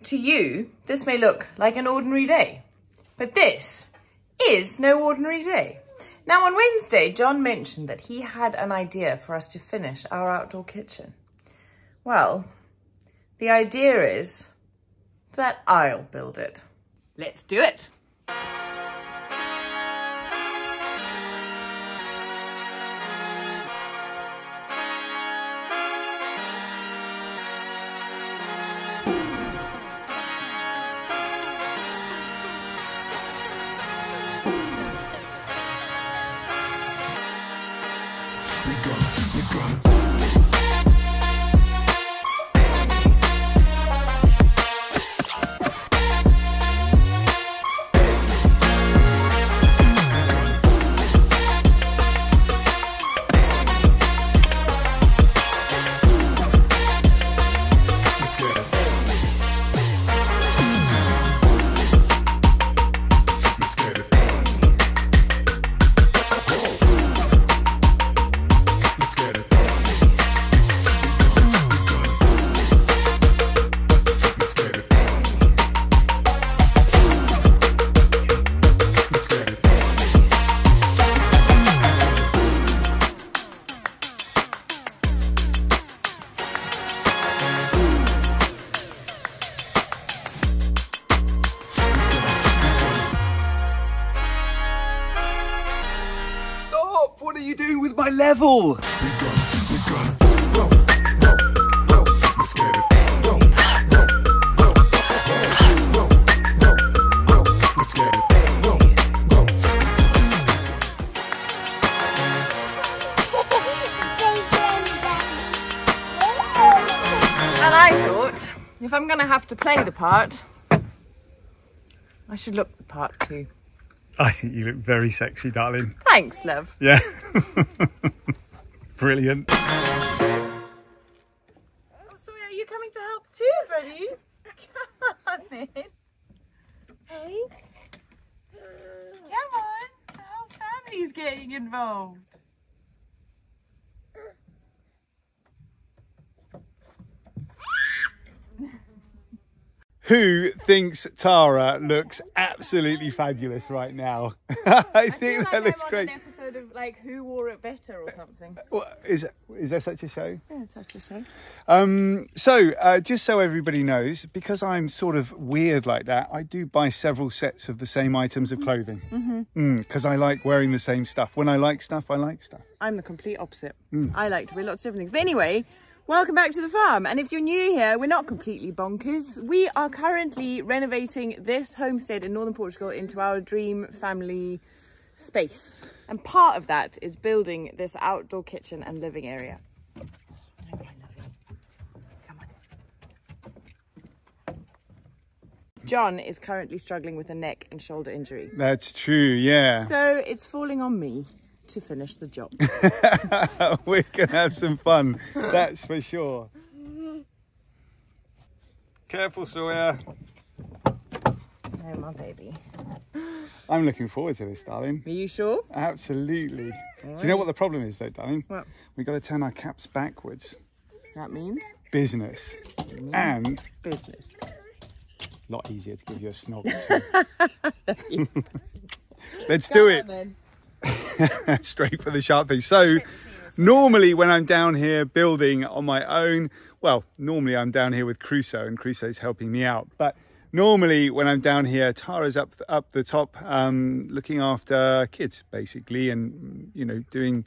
To you, this may look like an ordinary day, but this is no ordinary day. Now on Wednesday, John mentioned that he had an idea for us to finish our outdoor kitchen. Well, the idea is that I'll build it. Let's do it. What are you doing with my level? Let's get it. Let's get it. And I thought, if I'm going to have to play the part, I should look the part too. I think you look very sexy, darling. Thanks, love. Yeah. Brilliant. Oh, sorry, are you coming to help too, buddy? Come on in. Hey. Come on. The whole family's getting involved. Who thinks Tara looks absolutely fabulous right now? I think that looks great. An episode of like Who Wore It Better or something. Well, is there such a show? Yeah, it's such a show. So just so everybody knows, because I'm sort of weird like that, I do buy several sets of the same items of clothing. Because I like wearing the same stuff. When I like stuff, I like stuff. I'm the complete opposite. I like to wear lots of different things. But anyway, welcome back to the farm. And if you're new here, we're not completely bonkers. We are currently renovating this homestead in northern Portugal into our dream family space. And part of that is building this outdoor kitchen and living area. Come on. John is currently struggling with a neck and shoulder injury. That's true, yeah. So it's falling on me to finish the job. We're going to have some fun, that's for sure. Careful, Sawyer. Oh, my baby. I'm looking forward to this, darling. Are you sure? Absolutely. Do you know what the problem is, though, darling? What? We've got to turn our caps backwards. That means? Business. And? Business. A lot easier to give you a snog. Let's do it. Then. Straight for the sharp thing. So normally when I'm down here building on my own, well, normally I'm down here with Cruso and Cruso's helping me out. But normally when I'm down here, Tara's up the top, looking after kids basically, and, you know, doing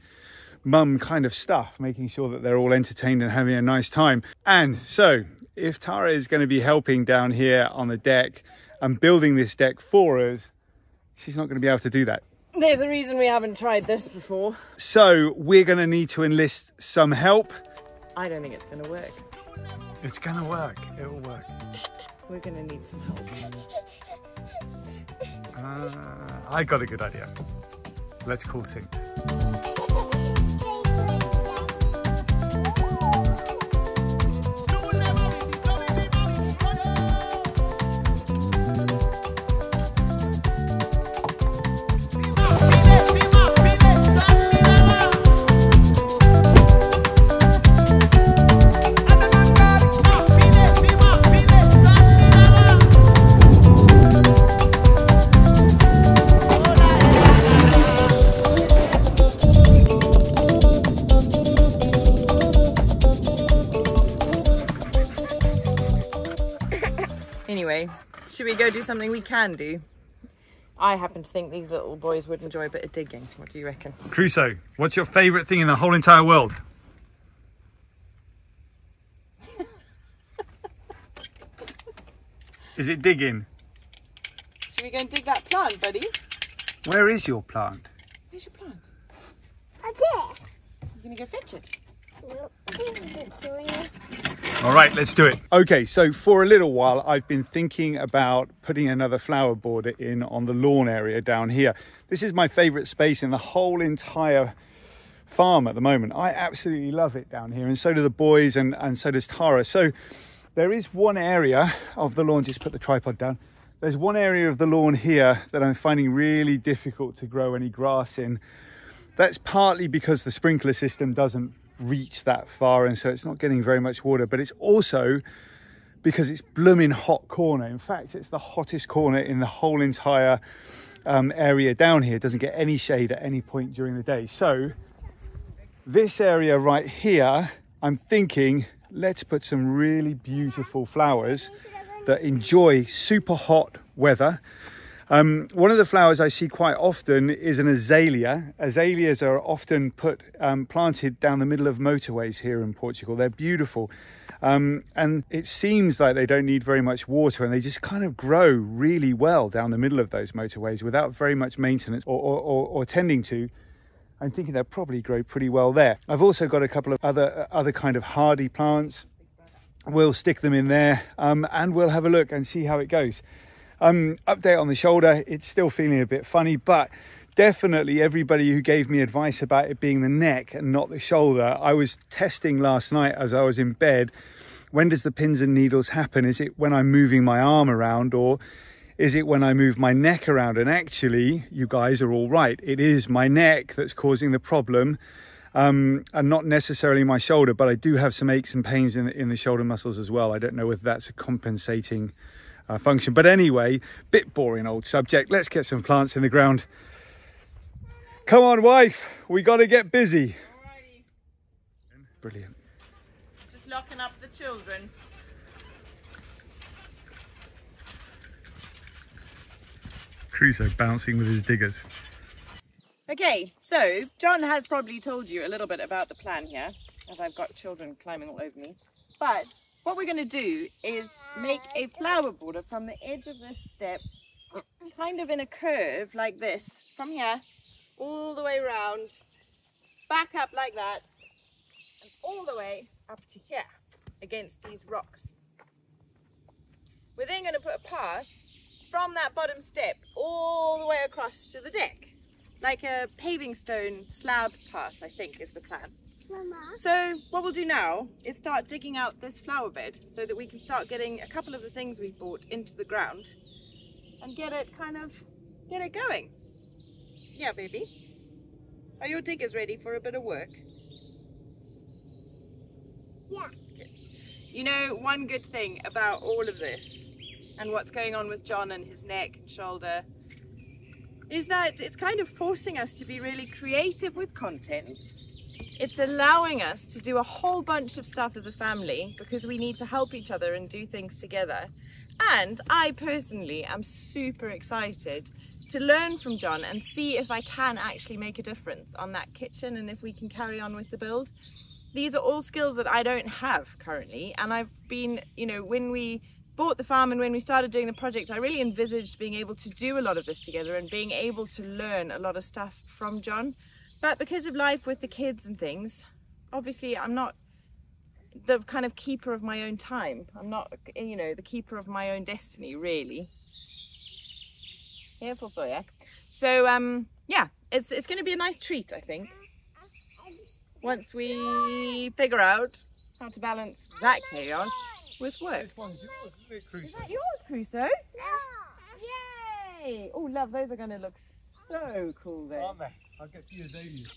mum kind of stuff, making sure that they're all entertained and having a nice time. And so if Tara is going to be helping down here on the deck and building this deck for us, she's not going to be able to do that. There's a reason we haven't tried this before. So we're going to need to enlist some help. I don't think it's going to work. It's going to work. It will work. We're going to need some help. I got a good idea. Let's call Tink. Anyway, should we go do something we can do? I happen to think these little boys would enjoy a bit of digging. What do you reckon? Cruso, what's your favourite thing in the whole entire world? Is it digging? Should we go and dig that plant, buddy? Where is your plant? Where's your plant? Up there. You're going to go fetch it? All right, let's do it. Okay, so for a little while, I've been thinking about putting another flower border in on the lawn area down here. This is my favourite space in the whole entire farm at the moment. I absolutely love it down here, and so do the boys, and so does Tara. So there is one area of the lawn, just put the tripod down. There's one area of the lawn here that I'm finding really difficult to grow any grass in. That's partly because the sprinkler system doesn't reach that far, and so it's not getting very much water, but it's also because it's blooming hot corner. In fact, it's the hottest corner in the whole entire area down here. It doesn't get any shade at any point during the day. So this area right here, I'm thinking, let's put some really beautiful flowers that enjoy super hot weather. One of the flowers I see quite often is an azalea. Azaleas are often planted down the middle of motorways here in Portugal. They're beautiful. And it seems like they don't need very much water, and they just kind of grow really well down the middle of those motorways without very much maintenance or tending to. I'm thinking they'll probably grow pretty well there. I've also got a couple of other kind of hardy plants. We'll stick them in there and we'll have a look and see how it goes. Update on the shoulder, it's still feeling a bit funny, but definitely everybody who gave me advice about it being the neck and not the shoulder, I was testing last night as I was in bed. When does the pins and needles happen? Is it when I'm moving my arm around, or is it when I move my neck around? And actually, you guys are all right. It is my neck that's causing the problem, and not necessarily my shoulder, but I do have some aches and pains in the shoulder muscles as well. I don't know whether that's a compensating function, but anyway, bit boring old subject. Let's get some plants in the ground. Come on, wife, we got to get busy. Alrighty. Brilliant. Just locking up the children. Cruso bouncing with his diggers. Okay, so John has probably told you a little bit about the plan here, as I've got children climbing all over me. But what we're going to do is make a flower border from the edge of this step, kind of in a curve like this, from here, all the way around, back up like that, and all the way up to here, against these rocks. We're then going to put a path from that bottom step all the way across to the deck, like a paving stone slab path, I think is the plan. Mama. So what we'll do now is start digging out this flower bed so that we can start getting a couple of the things we've bought into the ground and get it going. Yeah, baby. Are your diggers ready for a bit of work? Yeah. Good. You know, one good thing about all of this and what's going on with John and his neck and shoulder is that it's kind of forcing us to be really creative with content. It's allowing us to do a whole bunch of stuff as a family because we need to help each other and do things together. And I personally am super excited to learn from John and see if I can actually make a difference on that kitchen and if we can carry on with the build. These are all skills that I don't have currently, and I've been, you know, when we bought the farm and when we started doing the project, I really envisaged being able to do a lot of this together and being able to learn a lot of stuff from John. But because of life with the kids and things, obviously I'm not the kind of keeper of my own time. I'm not, you know, the keeper of my own destiny, really. Careful, Sawyer. So, yeah, it's going to be a nice treat, I think, once we figure out how to balance that chaos with work. This one's yours, isn't it, Cruso? Is that yours, Crusoe? Yay! Oh, love, those are going to look so cool there. Aren't they? I'll get the azaleas.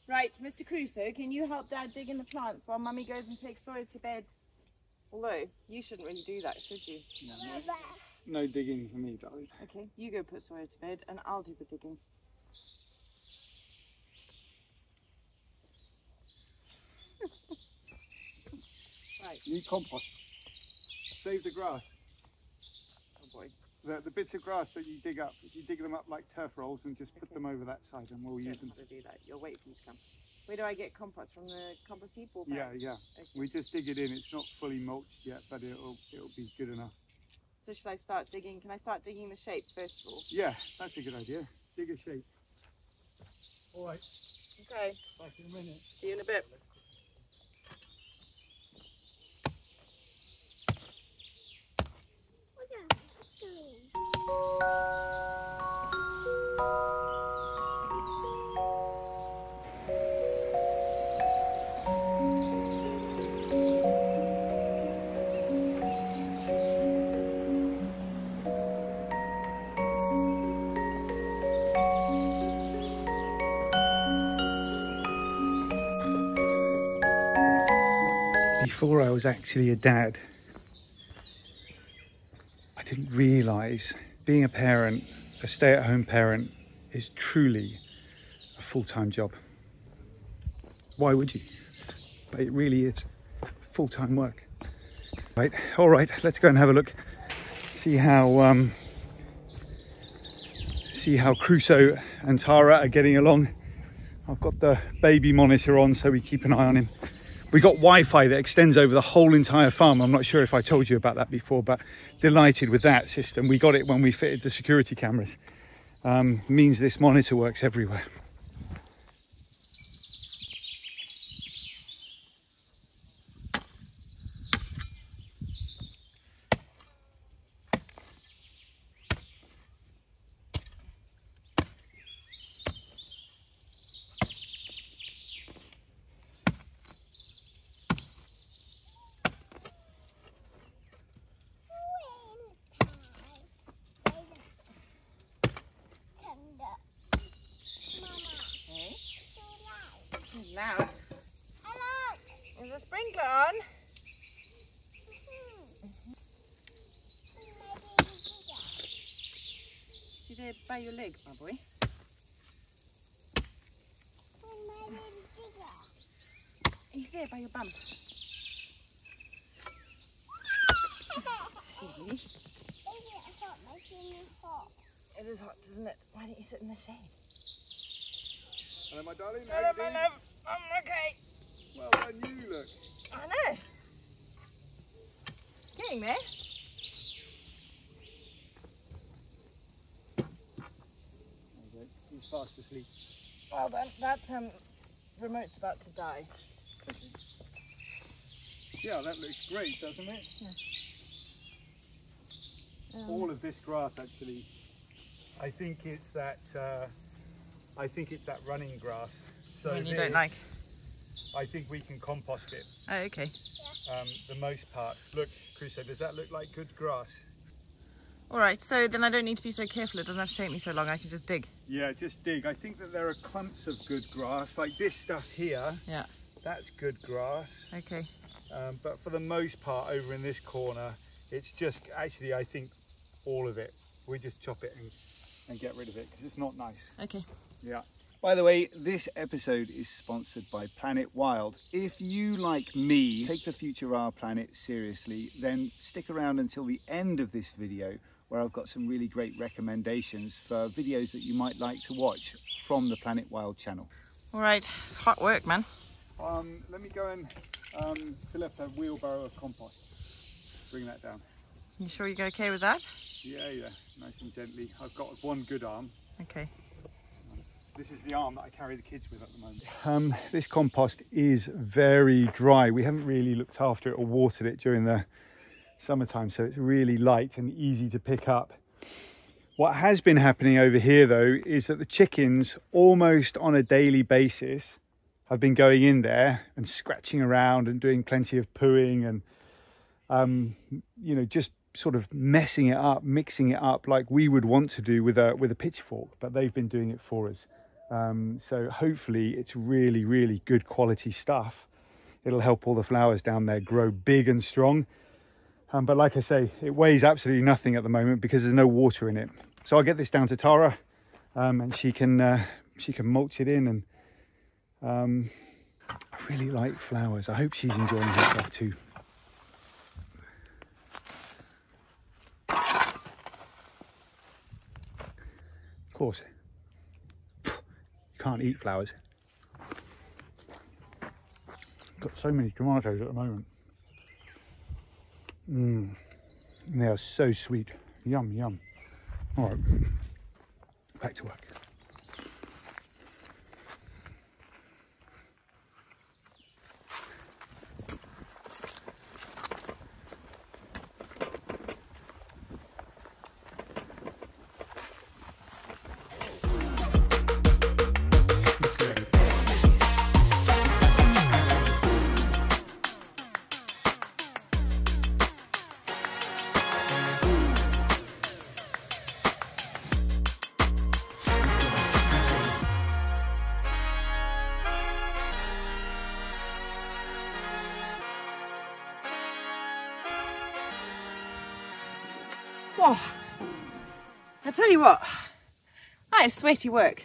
Right, Mr. Crusoe, can you help Dad dig in the plants while Mummy goes and takes Sawyer to bed? Although, you shouldn't really do that, should you? Mama. No digging for me, darling. Okay, you go put Sawyer to bed and I'll do the digging. Right. Need compost. Save the grass. Oh boy. The bits of grass that you dig up, if you dig them up like turf rolls and just put them over that side and we'll use them. To do that. You'll wait for me to come. Where do I get compost? From the compost heap or Yeah, back? yeah. Okay. We just dig it in. It's not fully mulched yet, but it'll be good enough. So should I start digging? Can I start digging the shape first of all? Yeah, that's a good idea. Dig a shape. All right. Okay. Back in a minute. See you in a bit. What are you doing? Before I was actually a dad, I didn't realise being a parent, a stay-at-home parent, is truly a full-time job. Why would you? But it really is full-time work. Right, all right, let's go and have a look. See how Cruso and Tara are getting along. I've got the baby monitor on so we keep an eye on him. We got Wi-Fi that extends over the whole entire farm. I'm not sure if I told you about that before, but delighted with that system. We got it when we fitted the security cameras. Means this monitor works everywhere. Loud. Is the sprinkler on? See there by your leg, my boy? He's there by your bum. See? It is hot, isn't it? Why don't you sit in the shade? Hello, my darling. Hello, my love. I'm okay. Well done, you look. I know. Getting there. He's fast asleep. Well done. That remote's about to die. Yeah, that looks great, doesn't it? Yeah. All of this grass, actually, I think it's that running grass. So One you don't like. I think we can compost it. Oh, okay. The most part. Look, Cruso, does that look like good grass? All right, so then I don't need to be so careful. It doesn't have to take me so long. I can just dig. Yeah, just dig. I think that there are clumps of good grass, like this stuff here. Yeah. That's good grass. Okay. But for the most part, over in this corner, it's just, actually, I think all of it. We just chop it and get rid of it because it's not nice. Okay. Yeah. By the way, this episode is sponsored by Planet Wild. If you, like me, take the future of our planet seriously, then stick around until the end of this video where I've got some really great recommendations for videos that you might like to watch from the Planet Wild channel. All right, it's hot work, man. Let me go and fill up a wheelbarrow of compost. Bring that down. You sure you're okay with that? Yeah, nice and gently. I've got one good arm. Okay. This is the arm that I carry the kids with at the moment. This compost is very dry. We haven't really looked after it or watered it during the summertime, so it's really light and easy to pick up. What has been happening over here though is that the chickens almost on a daily basis have been going in there and scratching around and doing plenty of pooing and you know, just sort of messing it up, mixing it up like we would want to do with a pitchfork, but they've been doing it for us. So hopefully it's really, really good quality stuff. It'll help all the flowers down there grow big and strong. But like I say, it weighs absolutely nothing at the moment because there's no water in it. So I'll get this down to Tara, and she can mulch it in. And I really like flowers. I hope she's enjoying herself too. Of course, you can't eat flowers. Got so many tomatoes at the moment. They are so sweet. Yum, yum. All right, back to work. Let's get it. Whoa. I tell you what, that is sweaty work.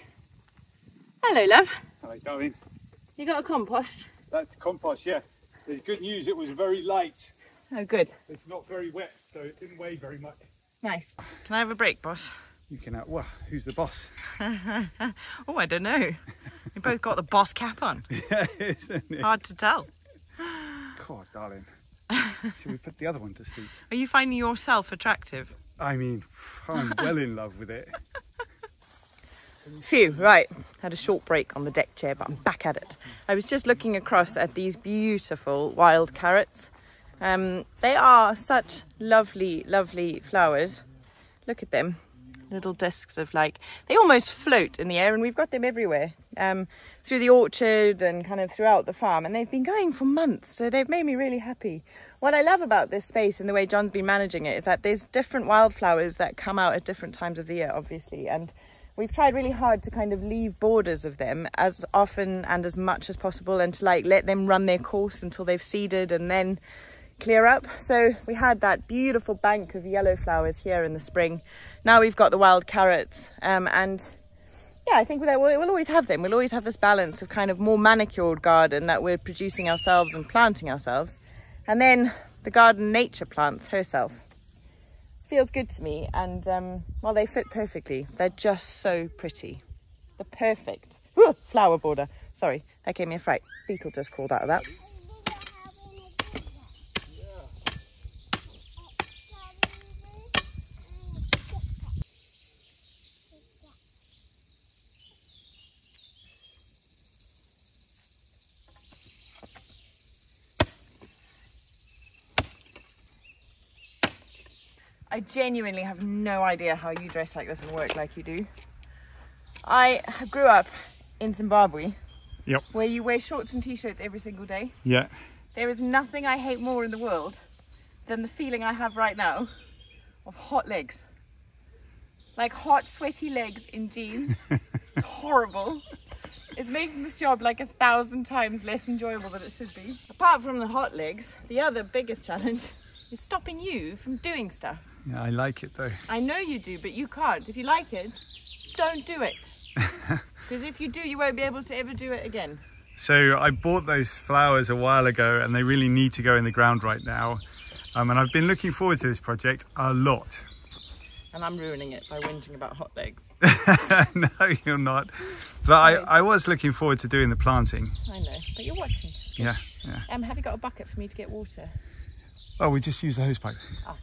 Hello, love. Hello, darling. You got a compost? That's compost, yeah. The good news, it was very light. Oh, good. It's not very wet, so it didn't weigh very much. Nice. Can I have a break, boss? You can, well, who's the boss? Oh, I don't know. You both got the boss cap on. Yeah, isn't it? Hard to tell. God, darling. Should we put the other one to sleep? Are you finding yourself attractive? I mean, I'm well in love with it. Phew, right. Had a short break on the deck chair, but I'm back at it. I was just looking across at these beautiful wild carrots. They are such lovely, lovely flowers. Look at them. Little discs of like, they almost float in the air, and we've got them everywhere. Through the orchard and kind of throughout the farm, and they've been going for months, so they've made me really happy. What I love about this space and the way John's been managing it is that there's different wildflowers that come out at different times of the year, obviously, and we've tried really hard to kind of leave borders of them as often and as much as possible, and to like let them run their course until they've seeded and then clear up. So we had that beautiful bank of yellow flowers here in the spring. Now we've got the wild carrots, and yeah, I think we'll always have them. We'll always have this balance of kind of more manicured garden that we're producing ourselves and planting ourselves, and then the garden nature plants herself. Feels good to me, and well, they fit perfectly. They're just so pretty. The perfect flower border. Sorry, that gave me a fright. Beetle just crawled out of that. I genuinely have no idea how you dress like this and work like you do. I grew up in Zimbabwe, Yep. where you wear shorts and t-shirts every single day. Yeah. There is nothing I hate more in the world than the feeling I have right now of hot legs. Like hot, sweaty legs in jeans. Horrible. It's making this job like 1,000 times less enjoyable than it should be. Apart from the hot legs, the other biggest challenge is stopping you from doing stuff. Yeah, I like it though. I know you do, but you can't. If you like it, don't do it. Because if you do, you won't be able to ever do it again. So I bought those flowers a while ago, and they really need to go in the ground right now. And I've been looking forward to this project a lot. And I'm ruining it by whinging about hot legs. No, you're not. But I was looking forward to doing the planting. I know, but you're watching. Yeah, yeah. Have you got a bucket for me to get water? Oh, we just use the hose pipe. Ah.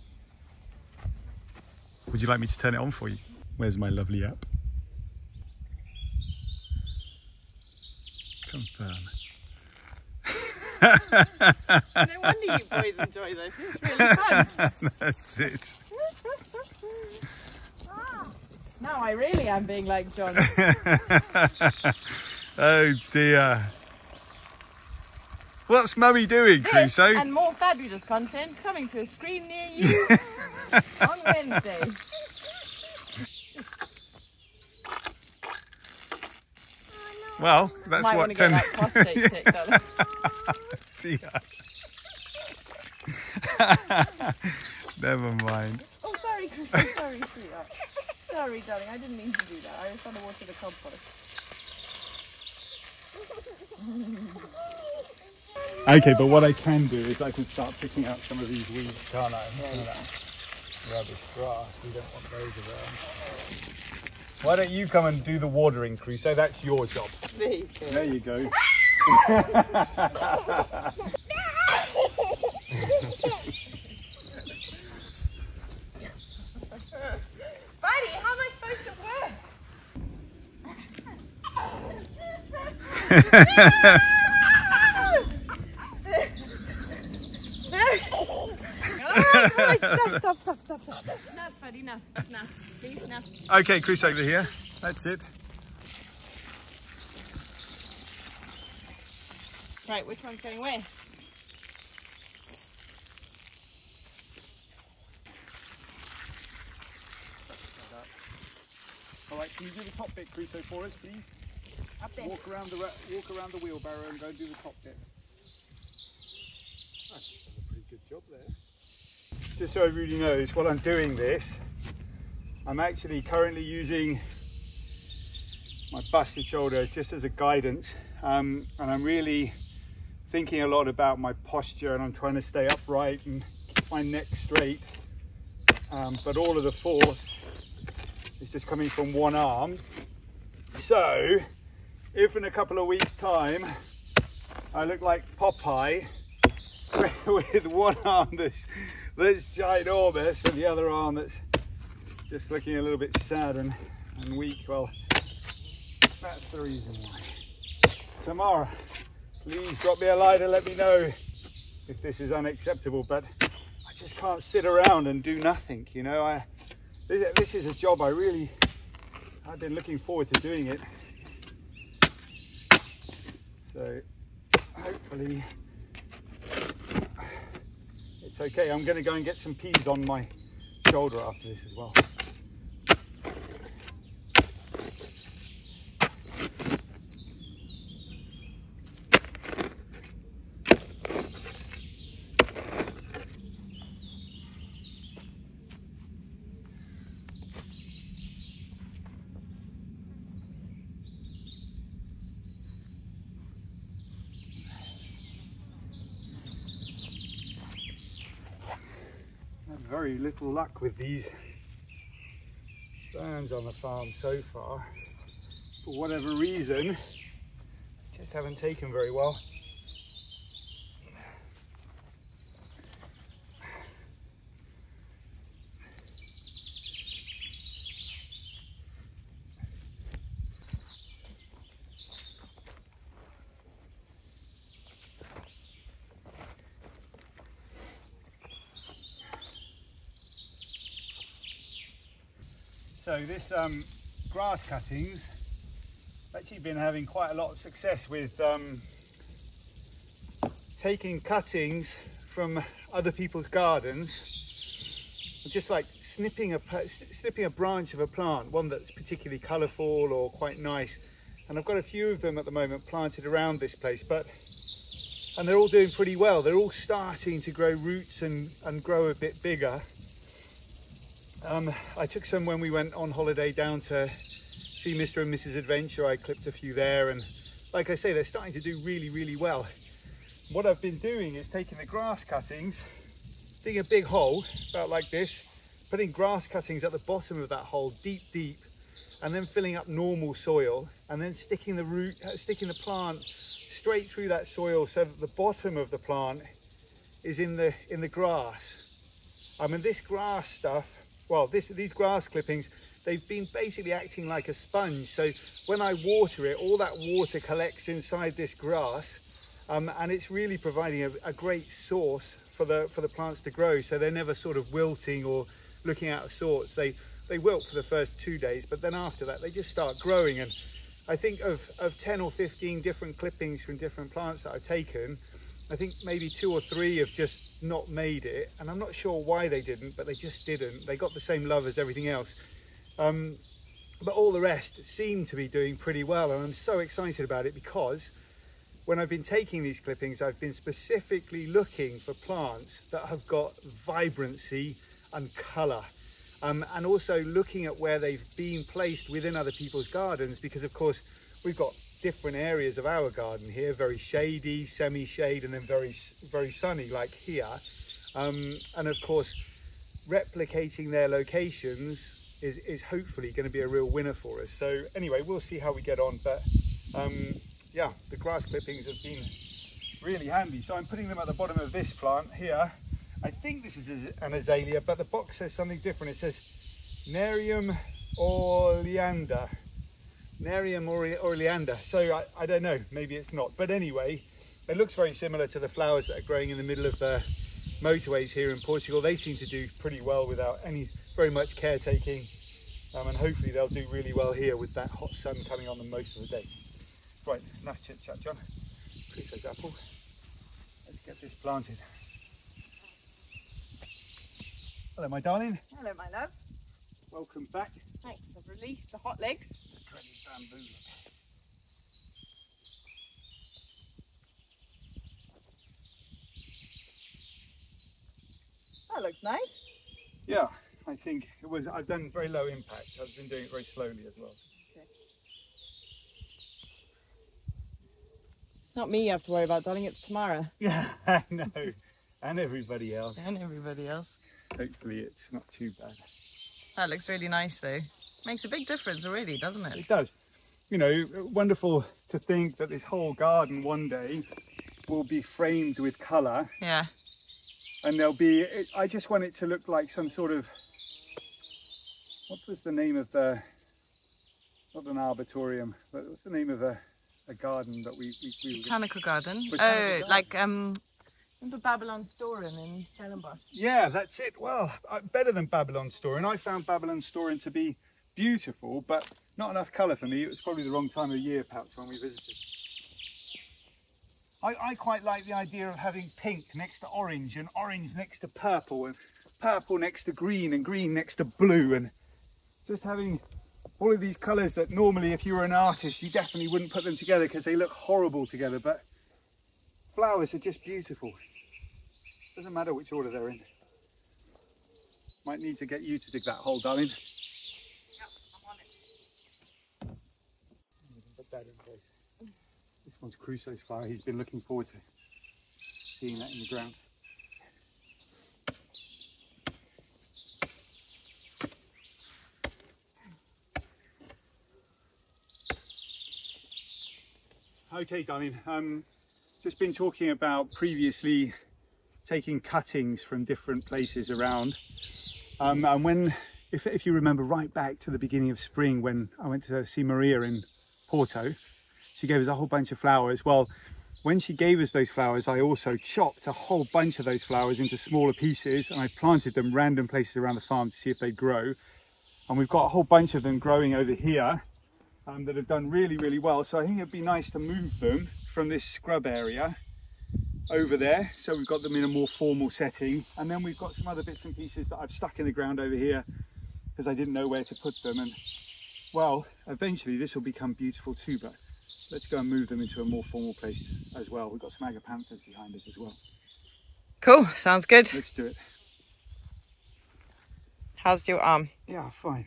Would you like me to turn it on for you? Where's my lovely app? Confirm. No wonder you boys enjoy this. It's really fun. That's it. Now I really am being like John. Oh dear. What's Mummy doing, This Crusoe? and more fabulous content coming to a screen near you on Wednesday. Well, that's Might what want to get that prostate checked done. Dear. Never mind. Oh, sorry, Cruso. Sorry, sweetheart. Sorry, darling. I didn't mean to do that. I was trying to water the compost. Okay, but what I can do is I can start picking out some of these weeds, can't I? Some of that rubbish grass. We don't want those around. Why don't you come and do the watering, Cruso? That's your job. There you go. There you go. Buddy, how am I supposed to work? Alright, stop. Enough, buddy, enough. Please, enough. Okay, Chris, over here. That's it. Right, which one's going where? All right, can you do the top bit, Cruso, for us, please? Up there. Walk around the wheelbarrow and go and do the top bit. That's done a pretty good job there. Just so everybody knows, while I'm doing this, I'm actually currently using my busted shoulder just as a guidance, and I'm really thinking a lot about my posture, and I'm trying to stay upright and keep my neck straight, but all of the force is just coming from one arm. So if in a couple of weeks time I look like Popeye with one arm that's ginormous and the other arm that's just looking a little bit sad and weak, well, that's the reason why. Samara, please drop me a line and let me know if this is unacceptable, but I just can't sit around and do nothing, you know. This is a job I've been looking forward to doing it. So hopefully it's okay. I'm going to go and get some peas on my shoulder after this as well. Very little luck with these ferns on the farm so far. For whatever reason, just haven't taken very well. So this grass cuttings, I've actually been having quite a lot of success with taking cuttings from other people's gardens, just like snipping a branch of a plant, one that's particularly colourful or quite nice. And I've got a few of them at the moment planted around this place, and they're all doing pretty well. They're all starting to grow roots and grow a bit bigger. I took some when we went on holiday down to see Mr. and Mrs. Adventure. I clipped a few there, and like I say, they're starting to do really, really well. What I've been doing is taking the grass cuttings, digging a big hole about like this, putting grass cuttings at the bottom of that hole, deep, and then filling up normal soil, and then sticking the plant straight through that soil so that the bottom of the plant is in the grass. I mean, this grass stuff, well, these grass clippings, they've been basically acting like a sponge. So when I water it, all that water collects inside this grass, and it's really providing a great source for the plants to grow. So they're never sort of wilting or looking out of sorts. They wilt for the first 2 days, but then after that, they just start growing. And I think of 10 or 15 different clippings from different plants that I've taken, I think maybe 2 or 3 have just not made it, and I'm not sure why they didn't, but they just didn't. They got the same love as everything else, but all the rest seem to be doing pretty well, and I'm so excited about it because when I've been taking these clippings, I've been specifically looking for plants that have got vibrancy and colour. And also looking at where they've been placed within other people's gardens, because of course we've got different areas of our garden here, very shady, semi-shade, and then very sunny like here. And of course replicating their locations is hopefully going to be a real winner for us. So anyway, we'll see how we get on, but yeah, the grass clippings have been really handy. So I'm putting them at the bottom of this plant here. I think this is an azalea, but the box says something different. It says Nerium oleander. Nerium oleander. So I don't know, maybe it's not. But anyway, it looks very similar to the flowers that are growing in the middle of the motorways here in Portugal. They seem to do pretty well without very much caretaking. And hopefully they'll do really well here with that hot sun coming on them most of the day. Right, enough chit chat, John. Cruso's apple. Let's get this planted. Hello, my darling. Hello, my love. Welcome back. Thanks. I've released the hot legs. The dreaded bamboo. That looks nice. Yeah, I think it was. I've done very low impact. I've been doing it very slowly as well. Okay. It's not me you have to worry about, darling. It's Tamara. Yeah, I know. And everybody else. And everybody else. Hopefully it's not too bad. That looks really nice though. Makes a big difference already, doesn't it? It does. You know, wonderful to think that this whole garden one day will be framed with colour. Yeah. And there'll be, I just want it to look like some sort of, what was the name of the, not an arboretum, but what's the name of a garden that we Botanical garden. Botanical garden. Like remember Babylon Storen in Stellenbosch? Yeah, that's it. Well, better than Babylon Storen. I found Babylon Storen to be beautiful, but not enough colour for me. It was probably the wrong time of year, perhaps, when we visited. I quite like the idea of having pink next to orange, and orange next to purple, and purple next to green, and green next to blue, and just having all of these colours that normally, if you were an artist, you definitely wouldn't put them together because they look horrible together, but flowers are just beautiful. Doesn't matter which order they're in. Might need to get you to dig that hole, darling. Yep, I'm on it. Put that in place. This one's Cruso's flower. He's been looking forward to seeing that in the ground. Okay, darling. Just been talking about previously taking cuttings from different places around. And when, if you remember right back to the beginning of spring when I went to see Maria in Porto, she gave us a whole bunch of flowers. Well, when she gave us those flowers, I also chopped a whole bunch of those flowers into smaller pieces and I planted them random places around the farm to see if they'd grow. And we've got a whole bunch of them growing over here that have done really, really well. So I think it'd be nice to move them from this scrub area over there, so we've got them in a more formal setting, and then we've got some other bits and pieces that I've stuck in the ground over here because I didn't know where to put them, and well, eventually this will become beautiful too, but let's go and move them into a more formal place as well. We've got some Agapanthus behind us as well. Cool, sounds good. Let's do it. How's your arm? Yeah, fine.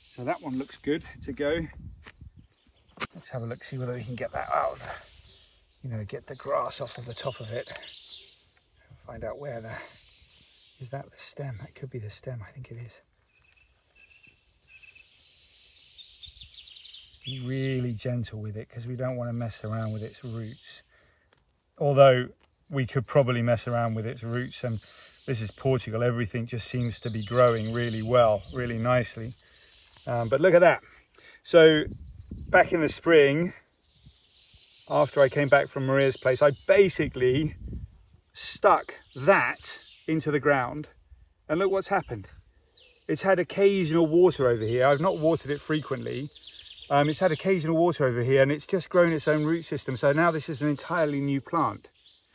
So that one looks good to go. Let's have a look, see whether we can get that out of, you know, get the grass off of the top of it. Find out where the, is that the stem? That could be the stem, I think it is. Be really gentle with it because we don't want to mess around with its roots. Although we could probably mess around with its roots, and this is Portugal, everything just seems to be growing really well, really nicely. But look at that. So back in the spring, after I came back from Maria's place, I basically stuck that into the ground, and look what's happened. It's had occasional water over here. I've not watered it frequently. It's had occasional water over here, and it's just grown its own root system. So now this is an entirely new plant.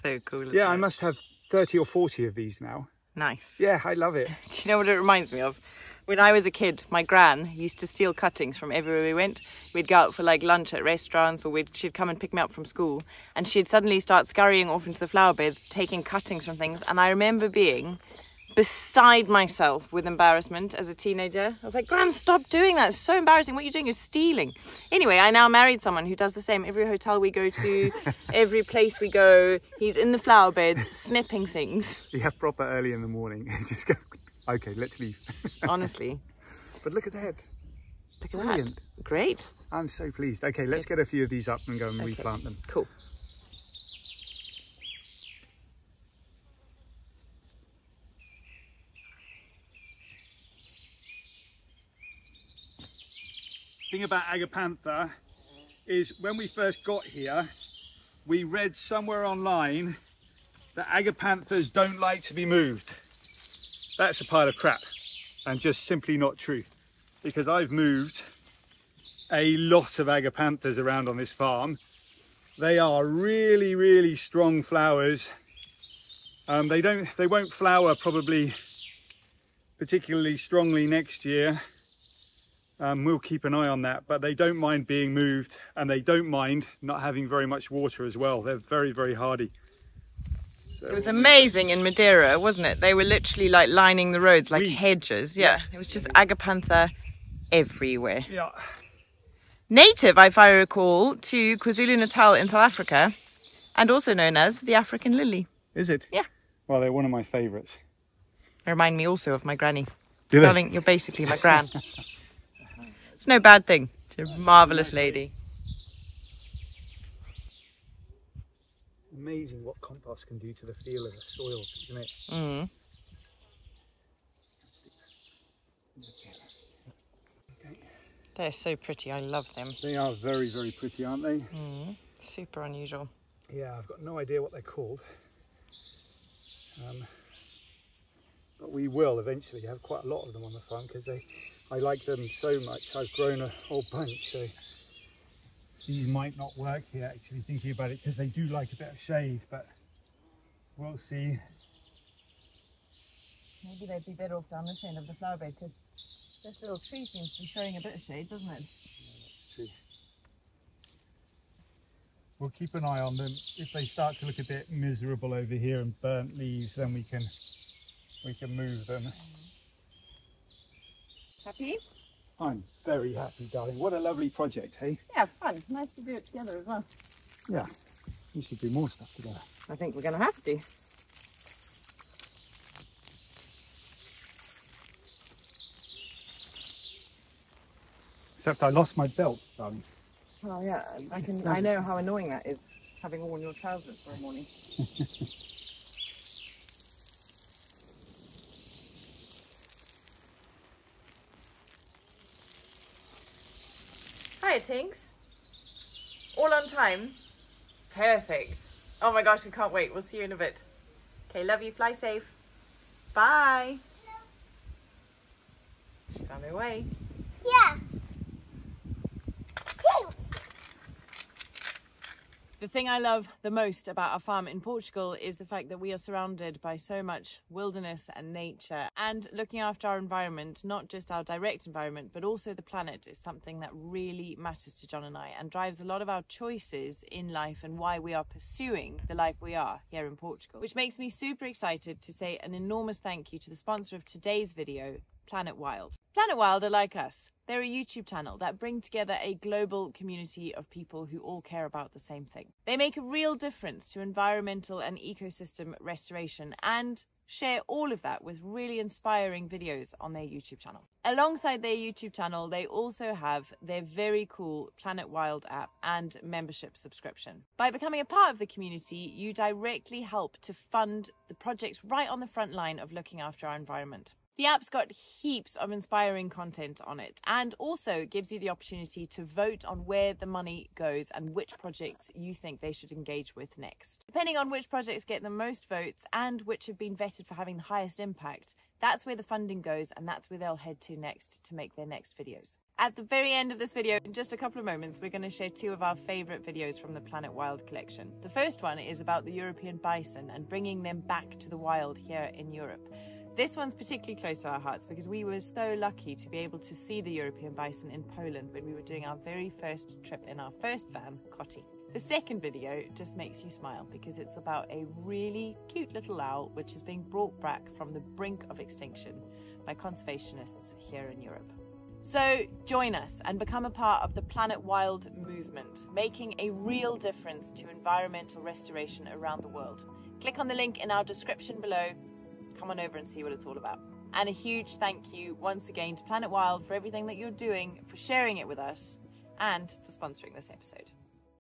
So cool. Yeah, I must have 30 or 40 of these now. Nice. Yeah, I love it. Do you know what it reminds me of? When I was a kid, my gran used to steal cuttings from everywhere we went. We'd go out for like lunch at restaurants, or she'd come and pick me up from school, and she'd suddenly start scurrying off into the flower beds, taking cuttings from things. And I remember being beside myself with embarrassment as a teenager. I was like, Gran, stop doing that. It's so embarrassing. What you're doing is stealing. Anyway, I now married someone who does the same. Every hotel we go to, every place we go, he's in the flower beds snipping things. Yeah, proper early in the morning. Just go, okay, let's leave. Honestly. But look at that. Look at Brilliant. that. Great. I'm so pleased. Okay, let's get a few of these up and go and Okay. replant them. Cool. Thing about Agapantha is when we first got here, we read somewhere online that Agapanthus don't like to be moved. That's a pile of crap and just simply not true, because I've moved a lot of Agapanthus around on this farm. They are really, really strong flowers. They won't flower probably particularly strongly next year. We'll keep an eye on that, but they don't mind being moved, and they don't mind not having very much water as well. They're very, very hardy. So It was amazing in Madeira, wasn't it? They were literally like lining the roads like hedges. Yeah, it was just Agapantha everywhere. yeah, Native, if I recall, to KwaZulu-Natal in South Africa, and also known as the African lily. is it? Yeah. Well, they're one of my favourites. They remind me also of my granny. Do they? Darling, you're basically my gran. It's no bad thing. She's a marvellous lady. Amazing what compost can do to the feel of the soil, isn't it? Mm. Okay. They're so pretty. I love them. They are very, very pretty, aren't they? Mm. Super unusual. Yeah, I've got no idea what they're called. But we will eventually have quite a lot of them on the farm, because I like them so much. I've grown a whole bunch, so these might not work here, actually, thinking about it, because they do like a bit of shade, but we'll see. Maybe they'd be better off down this end of the flower bed, because this little tree seems to be showing a bit of shade, doesn't it? Yeah, that's true. We'll keep an eye on them. If they start to look a bit miserable over here and burnt leaves, then we can move them. Happy? I'm very happy, darling. What a lovely project, hey? Yeah, fun. Nice to do it together as well. Yeah, we should do more stuff together. I think we're going to have to. Except I lost my belt, darling. Oh yeah, I know how annoying that is, having worn your trousers for a morning. Hiya, Tinks. All on time? Perfect. Oh my gosh, we can't wait. We'll see you in a bit. Okay, love you. Fly safe. Bye. She's on her way. Yeah. Thanks. The thing I love the most about our farm in Portugal is the fact that we are surrounded by so much wilderness and nature, and looking after our environment, not just our direct environment, but also the planet, is something that really matters to John and I and drives a lot of our choices in life and why we are pursuing the life we are here in Portugal. Which makes me super excited to say an enormous thank you to the sponsor of today's video, Planet Wild. Planet Wild are like us. They're a YouTube channel that bring together a global community of people who all care about the same thing. They make a real difference to environmental and ecosystem restoration and share all of that with really inspiring videos on their YouTube channel. Alongside their YouTube channel, they also have their very cool Planet Wild app and membership subscription. By becoming a part of the community, you directly help to fund the projects right on the front line of looking after our environment. The app's got heaps of inspiring content on it, and also gives you the opportunity to vote on where the money goes and which projects you think they should engage with next. Depending on which projects get the most votes and which have been vetted for having the highest impact, that's where the funding goes, and that's where they'll head to next to make their next videos. At the very end of this video, in just a couple of moments, we're going to share two of our favourite videos from the Planet Wild collection. The first one is about the European bison and bringing them back to the wild here in Europe. This one's particularly close to our hearts because we were so lucky to be able to see the European bison in Poland when we were doing our very first trip in our first van, Cotty. The second video just makes you smile because it's about a really cute little owl which is being brought back from the brink of extinction by conservationists here in Europe. So join us and become a part of the Planet Wild movement, making a real difference to environmental restoration around the world. Click on the link in our description below. Come on over and see what it's all about. And a huge thank you once again to Planet Wild for everything that you're doing, for sharing it with us, and for sponsoring this episode.